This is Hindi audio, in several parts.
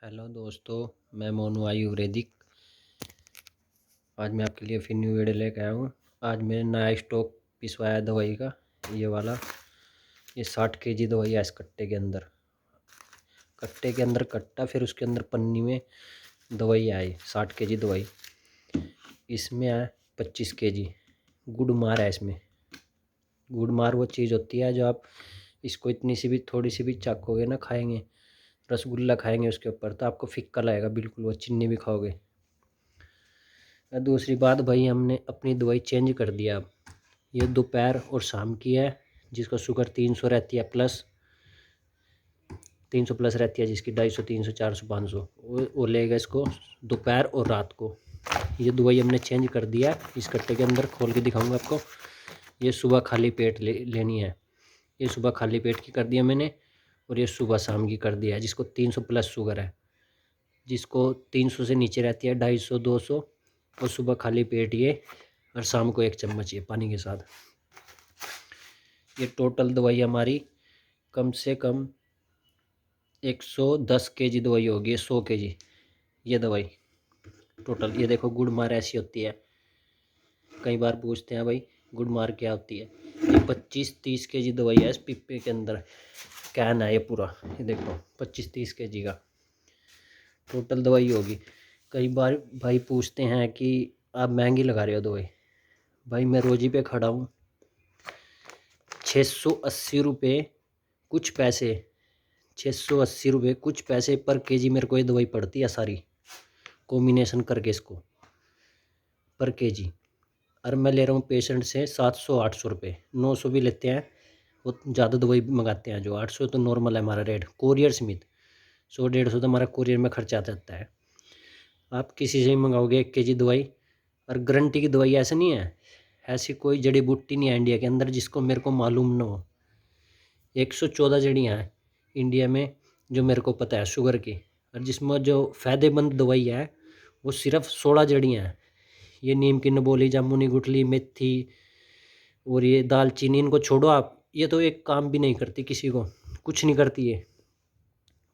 हेलो दोस्तों, मैं मोनू आयुर्वेदिक। आज मैं आपके लिए फिर न्यू वीडियो लेकर आया हूँ। आज मैंने नया स्टॉक पिसवाया दवाई का। ये वाला 60 केजी दवाई है। इस कट्टे के अंदर कट्टा, फिर उसके अंदर पन्नी में दवाई आई। 60 केजी दवाई इसमें है। 25 केजी गुड़ मार है इसमें। गुड़ मार वो चीज़ होती है जो आप इसको इतनी सी भी, थोड़ी सी भी चाकोगे ना, खाएंगे, रसगुल्ला खाएंगे उसके ऊपर, तो आपको फिक्का लगेगा बिल्कुल। वो चीनी भी खाओगे। दूसरी बात भाई, हमने अपनी दवाई चेंज कर दिया। अब ये दोपहर और शाम की है। जिसको शुगर 300 रहती है प्लस, 300 प्लस रहती है, जिसकी 250, 300, 400, 500, वो लेगा इसको दोपहर और रात को। ये दवाई हमने चेंज कर दिया। इस कट्टे के अंदर खोल के दिखाऊंगा आपको। ये सुबह खाली पेट लेनी है। ये सुबह खाली पेट की कर दिया मैंने, और ये सुबह शाम की कर दिया है। जिसको 300 प्लस शुगर है, जिसको 300 से नीचे रहती है 250, 200, और सुबह खाली पेट ये, और शाम को 1 चम्मच ये पानी के साथ। ये टोटल दवाई हमारी कम से कम 110 केजी दवाई होगी। 100 केजी ये दवाई टोटल। ये देखो, गुड़ मार ऐसी होती है। कई बार पूछते हैं भाई गुड़ मार क्या होती है। ये 25-30 केजी दवाई है। इस पिप्पे के अंदर कैन है ये पूरा। ये देखो 25-30 केजी का टोटल दवाई होगी। कई बार भाई पूछते हैं कि आप महंगी लगा रहे हो दवाई। भाई मैं रोजी पे खड़ा हूँ। 680 रुपये कुछ पैसे, 680 रुपये कुछ पैसे पर केजी मेरे को ये दवाई पड़ती है सारी, कॉम्बिनेशन करके इसको पर केजी। और मैं ले रहा हूँ पेशेंट से 700-800 रुपये, 900 भी लेते हैं। वो ज़्यादा दवाई मंगाते हैं। जो 800 तो नॉर्मल है हमारा रेट। कोरियर समेत 100-150 तो हमारा कोरियर में खर्चा आ जाता है। आप किसी से भी मंगाओगे 1 केजी दवाई, और गारंटी की दवाई ऐसा नहीं है। ऐसी कोई जड़ी बूटी नहीं है इंडिया के अंदर जिसको मेरे को मालूम ना हो। 114 जड़ियाँ हैं इंडिया में जो मेरे को पता है शुगर की, और जिसमें जो फ़ायदेमंद दवाई है वो सिर्फ 16 जड़ियाँ हैं। ये नीम की नबोली, जामुनी गुठली, मेथी और ये दालचीनी, इनको छोड़ो आप। ये तो एक काम भी नहीं करती, किसी को कुछ नहीं करती ये।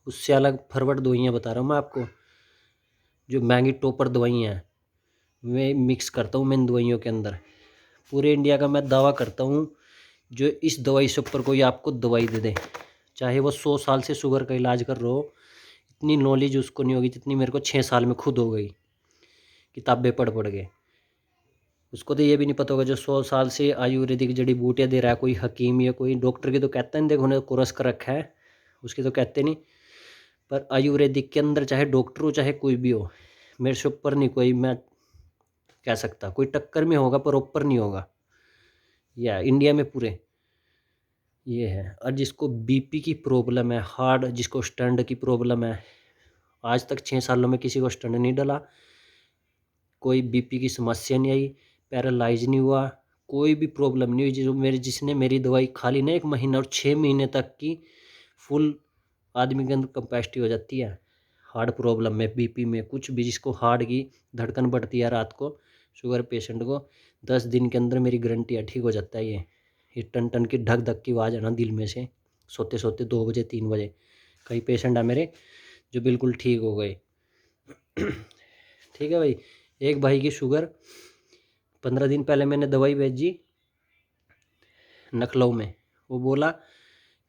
उससे अलग फॉरवर्ड दवाइयाँ बता रहा हूँ मैं आपको, जो महंगी टॉपर दवाइयाँ हैं। मैं मिक्स करता हूँ मैं इन दवाइयों के अंदर। पूरे इंडिया का मैं दावा करता हूँ, जो इस दवाई से ऊपर कोई आपको दवाई दे दे, चाहे वो 100 साल से शुगर का इलाज कर रहा हो, इतनी नॉलेज उसको नहीं होगी जितनी मेरे को 6 साल में खुद हो गई, किताबें पढ़ पढ़ के। उसको तो ये भी नहीं पता होगा जो 100 साल से आयुर्वेदिक जड़ी बूटियाँ दे रहा है कोई हकीम या कोई डॉक्टर की तो कहता नहीं, देखो उन्हें कोर्स कर रखा है, उसकी तो कहते नहीं। पर आयुर्वेदिक के अंदर चाहे डॉक्टर हो चाहे कोई भी हो, मेरे से ऊपर नहीं कोई मैं कह सकता। कोई टक्कर में होगा पर ऊपर नहीं होगा, या इंडिया में पूरे ये है। और जिसको बीपी की प्रॉब्लम है, हार्ट, जिसको स्टंट की प्रॉब्लम है, आज तक 6 सालों में किसी को स्टंट नहीं डला, कोई बीपी की समस्या नहीं आई, पैरालाइज नहीं हुआ, कोई भी प्रॉब्लम नहीं हुई। जो जिसने मेरी दवाई खा ली ना 1 महीना और 6 महीने तक की, फुल आदमी के अंदर कैपेसिटी हो जाती है। हार्ट प्रॉब्लम में, बीपी में, कुछ भी, जिसको हार्ट की धड़कन बढ़ती है रात को, शुगर पेशेंट को 10 दिन के अंदर मेरी गारंटी है ठीक हो जाता है। ये टन टन की धक धक की आवाज़ है ना दिल में से, सोते सोते 2 बजे 3 बजे। कई पेशेंट है मेरे जो बिल्कुल ठीक हो गए। ठीक है भाई। एक भाई की शुगर 15 दिन पहले मैंने दवाई भेजी लखनऊ में। वो बोला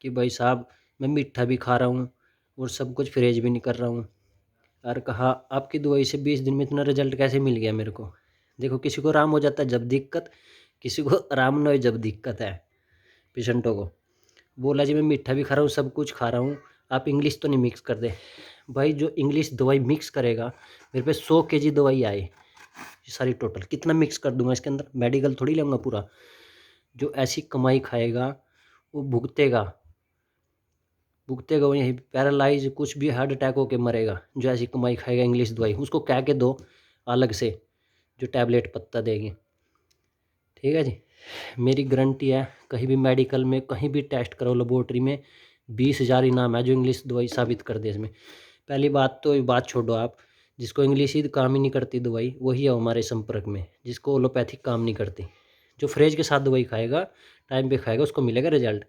कि भाई साहब मैं मीठा भी खा रहा हूँ और सब कुछ फ्रेज भी नहीं कर रहा हूँ। और कहा आपकी दवाई से 20 दिन में इतना रिजल्ट कैसे मिल गया मेरे को। देखो, किसी को आराम हो जाता है जब दिक्कत, किसी को आराम ना हो जब दिक्कत है पेशेंटों को। बोला जी मैं मीठा भी खा रहा हूँ, सब कुछ खा रहा हूँ, आप इंग्लिश तो नहीं मिक्स कर दे। भाई जो इंग्लिश दवाई मिक्स करेगा, मेरे पे 100 केजी दवाई आए सारी टोटल, कितना मिक्स कर दूंगा इसके अंदर, मेडिकल थोड़ी लूँगा पूरा। जो ऐसी कमाई खाएगा वो भुगतेगा वहीं पैरालाइज, कुछ भी हार्ट अटैक होके मरेगा। जो ऐसी कमाई खाएगा इंग्लिश दवाई, उसको कह के दो अलग से जो टैबलेट पत्ता देगी। ठीक है जी। मेरी गारंटी है, कहीं भी मेडिकल में कहीं भी टेस्ट करो लेबोरेटरी में, 20,000 इनाम है जो इंग्लिश दवाई साबित कर दे इसमें। पहली बात तो बात छोड़ो आप, जिसको इंग्लिश ही काम ही नहीं करती दवाई वही है हमारे संपर्क में, जिसको एलोपैथिक काम नहीं करती। जो फ्रेज के साथ दवाई खाएगा, टाइम पे खाएगा, उसको मिलेगा रिजल्ट।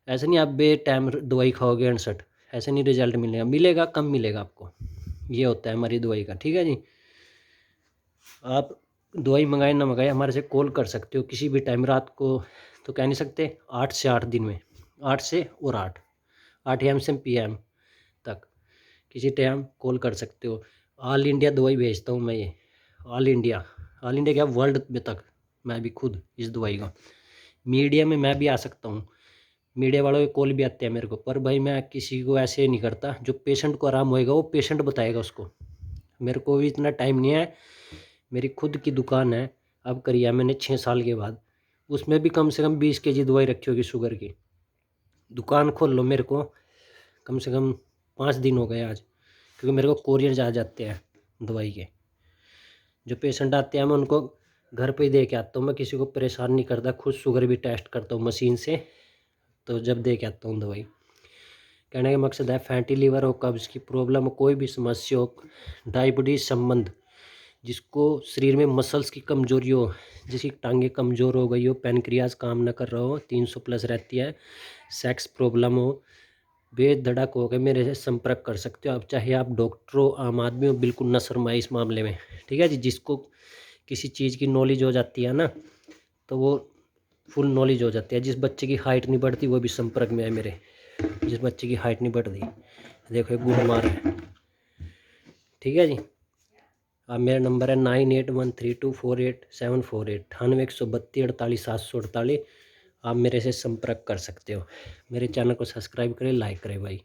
ऐसे नहीं आप बे टाइम दवाई खाओगे 68, ऐसे नहीं रिजल्ट मिलेगा। मिलेगा, कम मिलेगा आपको। ये होता है हमारी दवाई का। ठीक है जी। आप दवाई मंगाए ना मंगाए हमारे से कॉल कर सकते हो किसी भी टाइम, रात को तो कह नहीं सकते, 8 से 8 दिन में, 8 से और 8 AM से PM तक किसी टाइम कॉल कर सकते हो। ऑल इंडिया दवाई भेजता हूँ मैं ये, ऑल इंडिया क्या वर्ल्ड में तक, मैं भी खुद इस दवाई का। मीडिया में मैं भी आ सकता हूँ, मीडिया वालों के कॉल भी आते हैं मेरे को, पर भाई मैं किसी को ऐसे नहीं करता। जो पेशेंट को आराम होएगा वो पेशेंट बताएगा उसको, मेरे को भी इतना टाइम नहीं है। मेरी खुद की दुकान है, अब करी है मैंने 6 साल के बाद, उसमें भी कम से कम 20 kg दवाई रखी होगी शुगर की। दुकान खोल लो, मेरे को कम से कम 5 दिन हो गए आज, क्योंकि मेरे को कोरियर जा जाते हैं दवाई के। जो पेशेंट आते हैं मैं उनको घर पे ही दे के आता हूँ, मैं किसी को परेशान नहीं करता, खुद शुगर भी टेस्ट करता हूँ मशीन से, तो जब दे के आता हूँ दवाई। कहने का मकसद है फैटी लीवर हो, कब्ज़ की प्रॉब्लम हो, कोई भी समस्या हो, डायबिटीज़ संबंध, जिसको शरीर में मसल्स की कमजोरी हो, जिसकी टांगें कमज़ोर हो गई हो, पैनक्रियाज काम ना कर रहा हो, 300 प्लस रहती है, सेक्स प्रॉब्लम हो, बेधड़क हो गए, मेरे से संपर्क कर सकते हो आप। चाहे आप डॉक्टर हो, आम आदमी हो, बिल्कुल न शर्माए इस मामले में। ठीक है जी। जिसको किसी चीज़ की नॉलेज हो जाती है ना, तो वो फुल नॉलेज हो जाती है। जिस बच्चे की हाइट नहीं बढ़ती वो भी संपर्क में है मेरे, जिस बच्चे की हाइट नहीं बढ़ रही, देखो गुड मार है। ठीक है जी। अब मेरा नंबर है 9813248748, 9812348748। आप मेरे से संपर्क कर सकते हो। मेरे चैनल को सब्सक्राइब करें, लाइक करें भाई।